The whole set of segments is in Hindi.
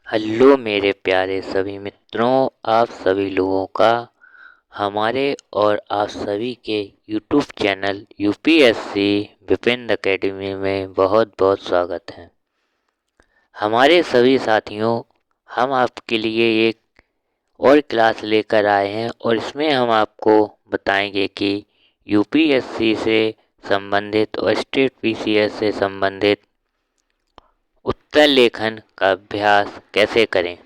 हेलो मेरे प्यारे सभी मित्रों, आप सभी लोगों का हमारे और आप सभी के YouTube channel UPSC Vipin academy में बहुत बहुत स्वागत है। हमारे सभी साथियों, हम आपके लिए एक और क्लास लेकर आए हैं और इसमें हम आपको बताएंगे कि यूपीएससी से संबंधित और स्टेट पीसीएस से संबंधित उत्तर लेखन का अभ्यास कैसे करें।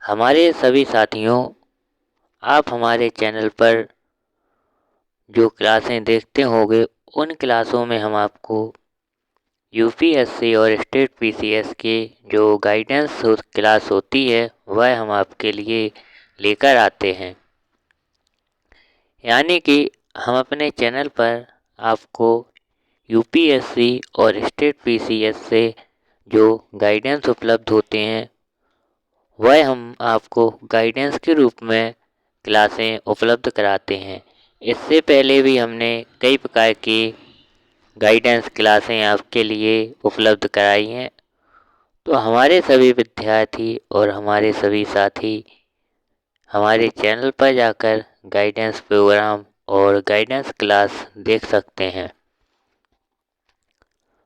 हमारे सभी साथियों, आप हमारे चैनल पर जो क्लासें देखते होंगे उन क्लासों में हम आपको यूपीएससी और स्टेट पीसीएस के जो गाइडेंस क्लास होती है वह हम आपके लिए लेकर आते हैं। यानी कि हम अपने चैनल पर आपको यूपीएससी और स्टेट पीसीएस से जो गाइडेंस उपलब्ध होते हैं वह हम आपको गाइडेंस के रूप में क्लासें उपलब्ध कराते हैं। इससे पहले भी हमने कई प्रकार की गाइडेंस क्लासें आपके लिए उपलब्ध कराई हैं। तो हमारे सभी विद्यार्थी और हमारे सभी साथी हमारे चैनल पर जाकर गाइडेंस प्रोग्राम और गाइडेंस क्लास देख सकते हैं।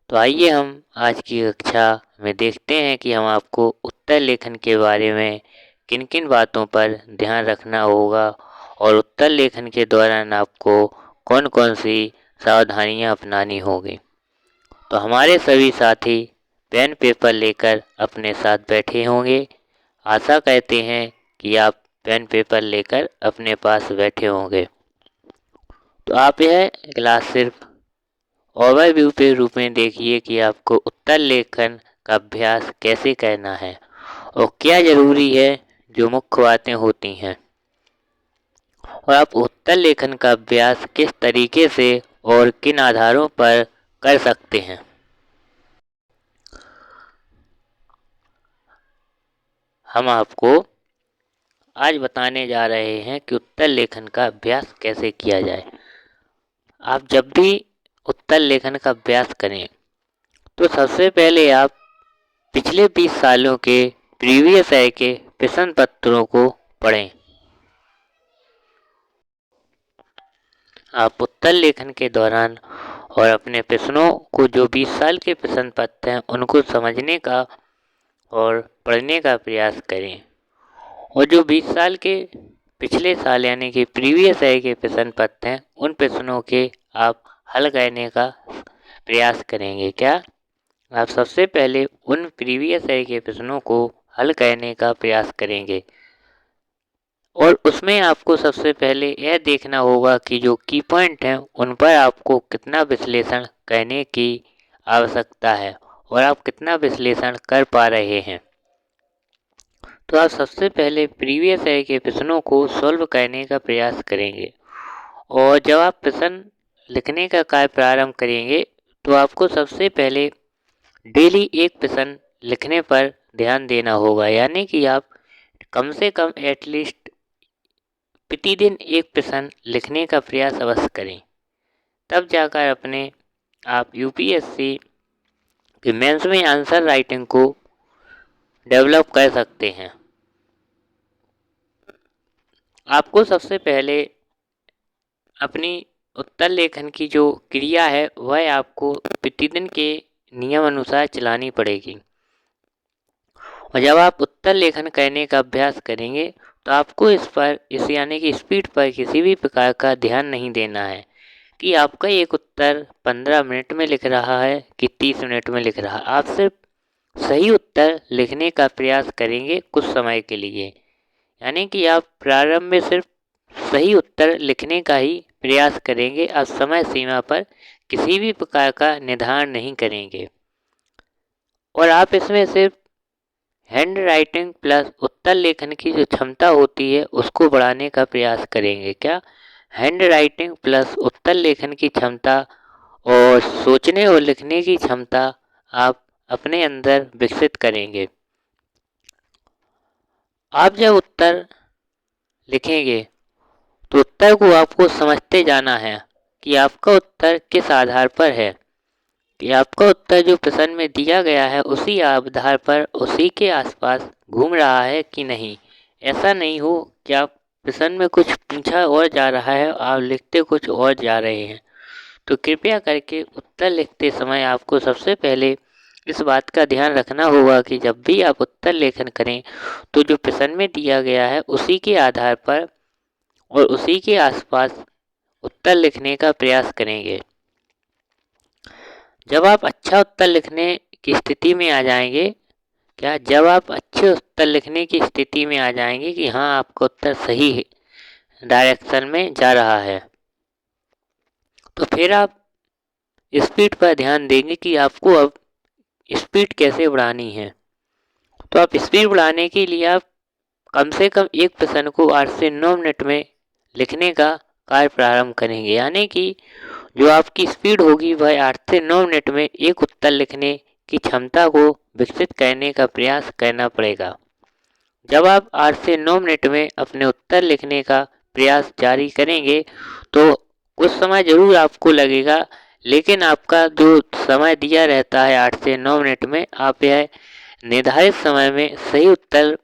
तो आइए हम आज की कक्षा में देखते हैं कि हम आपको उत्तर लेखन के बारे में किन किन बातों पर ध्यान रखना होगा और उत्तर लेखन के दौरान आपको कौन कौन सी सावधानियां अपनानी होगी। तो हमारे सभी साथी पेन पेपर लेकर अपने साथ बैठे होंगे। आशा करते हैं कि आप पेन पेपर लेकर अपने पास बैठे होंगे। तो आप यह क्लास सिर्फ ओवरव्यू के रूप में देखिए कि आपको उत्तर लेखन का अभ्यास कैसे करना है और क्या जरूरी है, जो मुख्य बातें होती हैं, और आप उत्तर लेखन का अभ्यास किस तरीके से और किन आधारों पर कर सकते हैं। हम आपको आज बताने जा रहे हैं कि उत्तर लेखन का अभ्यास कैसे किया जाए। आप जब भी उत्तर लेखन का अभ्यास करें तो सबसे पहले आप पिछले 20 सालों के प्रीवियस ईयर के प्रश्न पत्रों को पढ़ें। आप उत्तर लेखन के दौरान और अपने प्रश्नों को जो 20 साल के प्रश्न पत्र हैं उनको समझने का और पढ़ने का प्रयास करें और जो 20 साल के पिछले साल यानी कि प्रीवियस ईयर के प्रश्न पत्र हैं उन प्रश्नों के आप हल करने का प्रयास करेंगे। क्या आप सबसे पहले उन प्रीवियस ईयर के प्रश्नों को हल करने का प्रयास करेंगे और उसमें आपको सबसे पहले यह देखना होगा कि जो की पॉइंट हैं उन पर आपको कितना विश्लेषण करने की आवश्यकता है और आप कितना विश्लेषण कर पा रहे हैं। तो आप सबसे पहले प्रीवियस ईयर के प्रश्नों को सॉल्व करने का प्रयास करेंगे और जब आप प्रश्न लिखने का कार्य प्रारंभ करेंगे तो आपको सबसे पहले डेली एक प्रश्न लिखने पर ध्यान देना होगा। यानी कि आप कम से कम एटलीस्ट प्रतिदिन एक प्रश्न लिखने का प्रयास अवश्य करें, तब जाकर अपने आप यूपीएससी के मेंस में आंसर राइटिंग को डेवलप कर सकते हैं। आपको सबसे पहले अपनी उत्तर लेखन की जो क्रिया है वह आपको प्रतिदिन के नियम अनुसार चलानी पड़ेगी और जब आप उत्तर लेखन करने का अभ्यास करेंगे तो आपको इस यानी कि स्पीड पर किसी भी प्रकार का ध्यान नहीं देना है कि आपका एक उत्तर 15 मिनट में लिख रहा है कि 30 मिनट में लिख रहा है। आप सिर्फ सही उत्तर लिखने का प्रयास करेंगे कुछ समय के लिए। यानी कि आप प्रारंभ में सिर्फ सही उत्तर लिखने का ही प्रयास करेंगे। आप समय सीमा पर किसी भी प्रकार का निर्धारण नहीं करेंगे और आप इसमें सिर्फ हैंड राइटिंग प्लस उत्तर लेखन की जो क्षमता होती है उसको बढ़ाने का प्रयास करेंगे। क्या हैंड राइटिंग प्लस उत्तर लेखन की क्षमता और सोचने और लिखने की क्षमता आप अपने अंदर विकसित करेंगे। आप जब उत्तर लिखेंगे तो उत्तर को आपको समझते जाना है कि आपका उत्तर किस आधार पर है। कि आपका उत्तर जो प्रश्न में दिया गया है उसी आधार पर उसी के आसपास घूम रहा है कि नहीं। ऐसा नहीं हो कि आप प्रश्न में कुछ पूछा और जा रहा है, आप लिखते कुछ और जा रहे हैं। तो कृपया करके उत्तर लिखते समय आपको सबसे पहले इस बात का ध्यान रखना होगा कि जब भी आप उत्तर लेखन करें तो जो प्रश्न में दिया गया है उसी के आधार पर और उसी के आसपास उत्तर लिखने का प्रयास करेंगे। जब आप अच्छा उत्तर लिखने की स्थिति में आ जाएंगे, जब आप अच्छे उत्तर लिखने की स्थिति में आ जाएंगे कि हाँ आपका उत्तर सही डायरेक्शन में जा रहा है, तो फिर आप स्पीड पर ध्यान देंगे कि आपको अब स्पीड कैसे बढ़ानी है। तो आप स्पीड बढ़ाने के लिए आप कम से कम एक प्रश्न को 8 से 9 मिनट में लिखने का कार्य प्रारंभ करेंगे, यानी कि जो आपकी स्पीड होगी वह 8 से 9 मिनट में एक उत्तर लिखने की क्षमता को विकसित करने का प्रयास करना पड़ेगा। जब आप 8 से 9 मिनट में अपने उत्तर लिखने का प्रयास जारी करेंगे तो कुछ समय जरूर आपको लगेगा, लेकिन आपका जो समय दिया रहता है 8 से 9 मिनट में, आप यह निर्धारित समय में सही उत्तर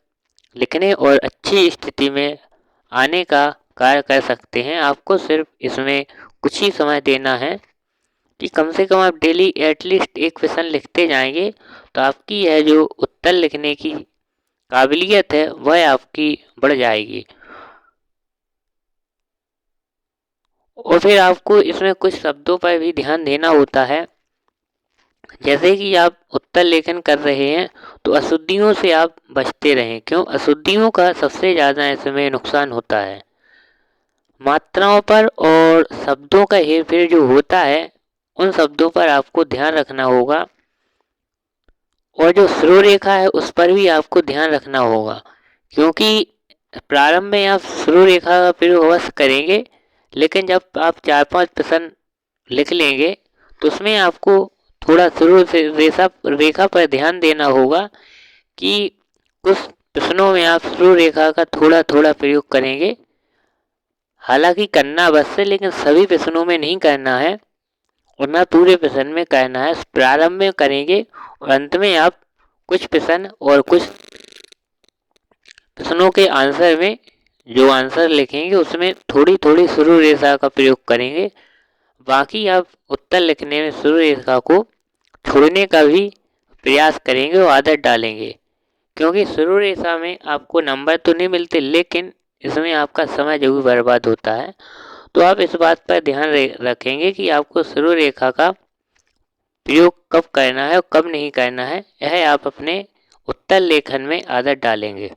लिखने और अच्छी स्थिति में आने का कार्य कर सकते हैं। आपको सिर्फ इसमें कुछ ही समय देना है कि कम से कम आप डेली एटलीस्ट एक प्रश्न लिखते जाएंगे तो आपकी यह जो उत्तर लिखने की काबिलियत है वह आपकी बढ़ जाएगी। और फिर आपको इसमें कुछ शब्दों पर भी ध्यान देना होता है, जैसे कि आप उत्तर लेखन कर रहे हैं तो अशुद्धियों से आप बचते रहें। क्यों? अशुद्धियों का सबसे ज़्यादा इसमें नुकसान होता है। मात्राओं पर और शब्दों का हेरफेर जो होता है उन शब्दों पर आपको ध्यान रखना होगा, और जो श्रो रेखा है उस पर भी आपको ध्यान रखना होगा, क्योंकि प्रारंभ में आप श्रो रेखा का प्रयोग अवश्य करेंगे, लेकिन जब आप 4-5 प्रश्न लिख लेंगे तो उसमें आपको थोड़ा शुरू से रेखा पर ध्यान देना होगा कि कुछ प्रश्नों में आप शुरू रेखा का थोड़ा थोड़ा प्रयोग करेंगे। हालांकि करना अवश्य, लेकिन सभी प्रश्नों में नहीं करना है और ना पूरे प्रश्न में करना है। प्रारंभ में करेंगे और अंत में आप कुछ प्रश्न और कुछ प्रश्नों के आंसर में जो आंसर लिखेंगे उसमें थोड़ी थोड़ी शुरू रेखा का प्रयोग करेंगे। बाकी आप उत्तर लिखने में शुरू रेखा को छोड़ने का भी प्रयास करेंगे और आदत डालेंगे, क्योंकि शुरू रेखा में आपको नंबर तो नहीं मिलते, लेकिन इसमें आपका समय जरूर बर्बाद होता है। तो आप इस बात पर ध्यान रखेंगे कि आपको शुरू रेखा का प्रयोग कब करना है और कब नहीं करना है, यह आप अपने उत्तर लेखन में आदत डालेंगे।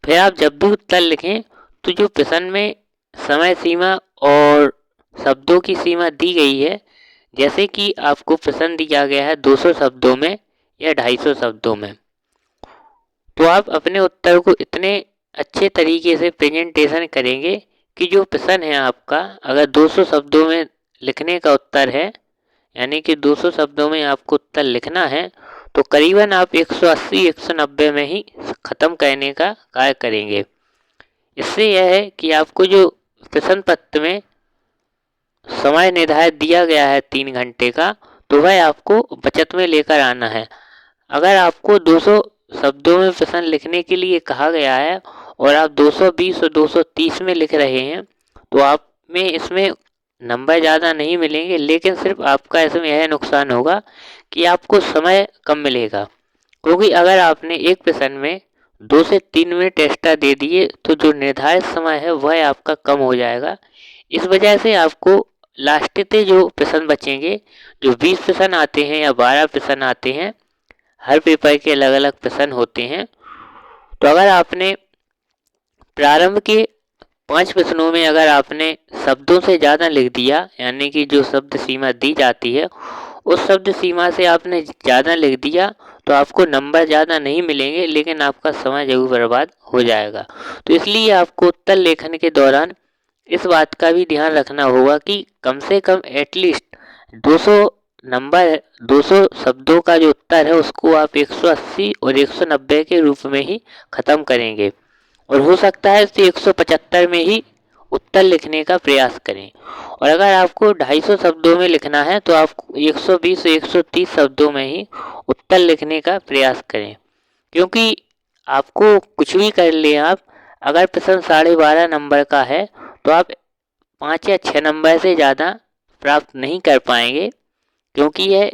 फिर आप जब भी उत्तर लिखें तो जो प्रश्न में समय सीमा और शब्दों की सीमा दी गई है, जैसे कि आपको प्रश्न दिया गया है 200 शब्दों में या 250 शब्दों में, तो आप अपने उत्तर को इतने अच्छे तरीके से प्रेजेंटेशन करेंगे कि जो प्रश्न है आपका, अगर 200 शब्दों में लिखने का उत्तर है, यानी कि 200 शब्दों में आपको उत्तर लिखना है, तो करीबन आप 180-190 में ही ख़त्म करने का कार्य करेंगे। इससे यह है कि आपको जो प्रश्न पत्र में समय निर्धारित दिया गया है 3 घंटे का, तो वह आपको बचत में लेकर आना है। अगर आपको 200 शब्दों में प्रश्न लिखने के लिए कहा गया है और आप 220 और 230 में लिख रहे हैं, तो आप में इसमें नंबर ज़्यादा नहीं मिलेंगे, लेकिन सिर्फ आपका इसमें यह नुकसान होगा कि आपको समय कम मिलेगा, क्योंकि अगर आपने एक प्रश्न में 2 से 3 मिनट एक्स्ट्रा दे दिए तो जो निर्धारित समय है वह आपका कम हो जाएगा। इस वजह से आपको लास्ट पे जो प्रश्न बचेंगे, जो 20 प्रश्न आते हैं या 12 प्रश्न आते हैं, हर पेपर के अलग अलग प्रश्न होते हैं, तो अगर आपने प्रारंभ के 5 प्रश्नों में अगर आपने शब्दों से ज़्यादा लिख दिया, यानी कि जो शब्द सीमा दी जाती है उस शब्द सीमा से आपने ज़्यादा लिख दिया, तो आपको नंबर ज़्यादा नहीं मिलेंगे, लेकिन आपका समय जरूर बर्बाद हो जाएगा। तो इसलिए आपको उत्तर लेखन के दौरान इस बात का भी ध्यान रखना होगा कि कम से कम एटलीस्ट 200 शब्दों का जो उत्तर है उसको आप 180 और 190 के रूप में ही ख़त्म करेंगे, और हो सकता है इसे 175 में ही उत्तर लिखने का प्रयास करें। और अगर आपको 250 शब्दों में लिखना है तो आप 120 से 130 शब्दों में ही उत्तर लिखने का प्रयास करें। क्योंकि आपको कुछ भी कर लें आप, अगर प्रश्न 12.5 नंबर का है तो आप 5 या 6 नंबर से ज़्यादा प्राप्त नहीं कर पाएंगे। क्योंकि यह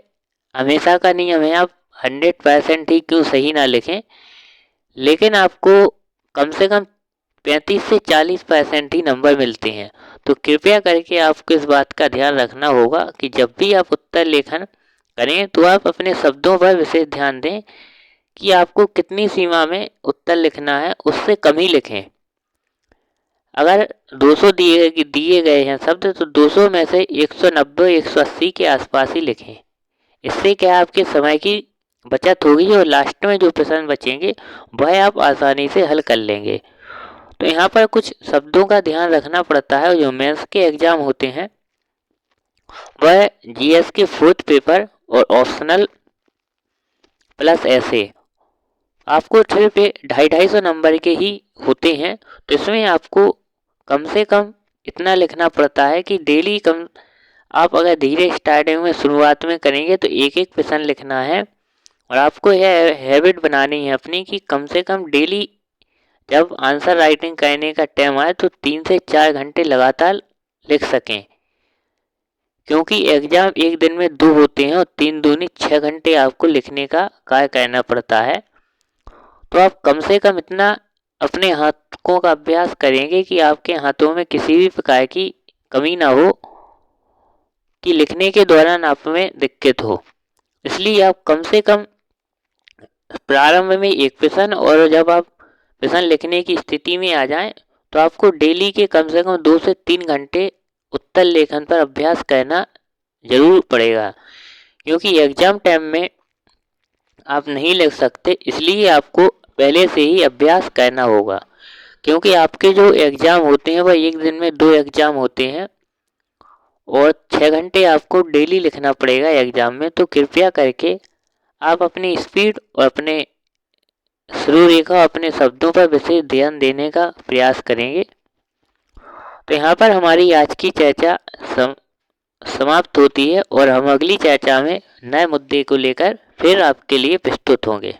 हमेशा का नियम है, आप 100% ही क्यों सही ना लिखें, लेकिन आपको कम से कम 35 से 40% ही नंबर मिलते हैं। तो कृपया करके आपको इस बात का ध्यान रखना होगा कि जब भी आप उत्तर लेखन करें तो आप अपने शब्दों पर विशेष ध्यान दें कि आपको कितनी सीमा में उत्तर लिखना है, उससे कम ही लिखें। अगर 200 दिए गए हैं शब्द तो 200 में से 190-180 के आसपास ही लिखें। इससे क्या आपके समय की बचत होगी और लास्ट में जो प्रश्न बचेंगे वह आप आसानी से हल कर लेंगे। तो यहाँ पर कुछ शब्दों का ध्यान रखना पड़ता है। जो मेंस के एग्जाम होते हैं वह जीएस के 4th पेपर और ऑप्शनल प्लस ऐसे आपको सिर्फ 250 नंबर के ही होते हैं। तो इसमें आपको कम से कम इतना लिखना पड़ता है कि डेली कम, आप अगर धीरे स्टार्टिंग में शुरुआत में करेंगे तो एक एक प्रश्न लिखना है। और आपको यह हैबिट बनानी है अपनी कि कम से कम डेली जब आंसर राइटिंग करने का टाइम आए तो 3 से 4 घंटे लगातार लिख सकें। क्योंकि एग्जाम एक दिन में 2 होते हैं और 3 दूनी 6 घंटे आपको लिखने का कार्य करना पड़ता है। तो आप कम से कम इतना अपने हाथों का अभ्यास करेंगे कि आपके हाथों में किसी भी प्रकार की कमी ना हो कि लिखने के दौरान आप में दिक्कत हो। इसलिए आप कम से कम प्रारंभ में एक प्रश्न और जब आप प्रश्न लिखने की स्थिति में आ जाएं तो आपको डेली के कम से कम 2 से 3 घंटे उत्तर लेखन पर अभ्यास करना जरूर पड़ेगा। क्योंकि एग्जाम टाइम में आप नहीं लिख सकते, इसलिए आपको पहले से ही अभ्यास करना होगा। क्योंकि आपके जो एग्जाम होते हैं वह एक दिन में 2 एग्जाम होते हैं और 6 घंटे आपको डेली लिखना पड़ेगा एग्जाम में। तो कृपया करके आप अपनी स्पीड और अपने शुरू रेखा अपने शब्दों पर विशेष ध्यान देने का प्रयास करेंगे। तो यहाँ पर हमारी आज की चर्चा समाप्त होती है और हम अगली चर्चा में नए मुद्दे को लेकर फिर आपके लिए प्रस्तुत होंगे।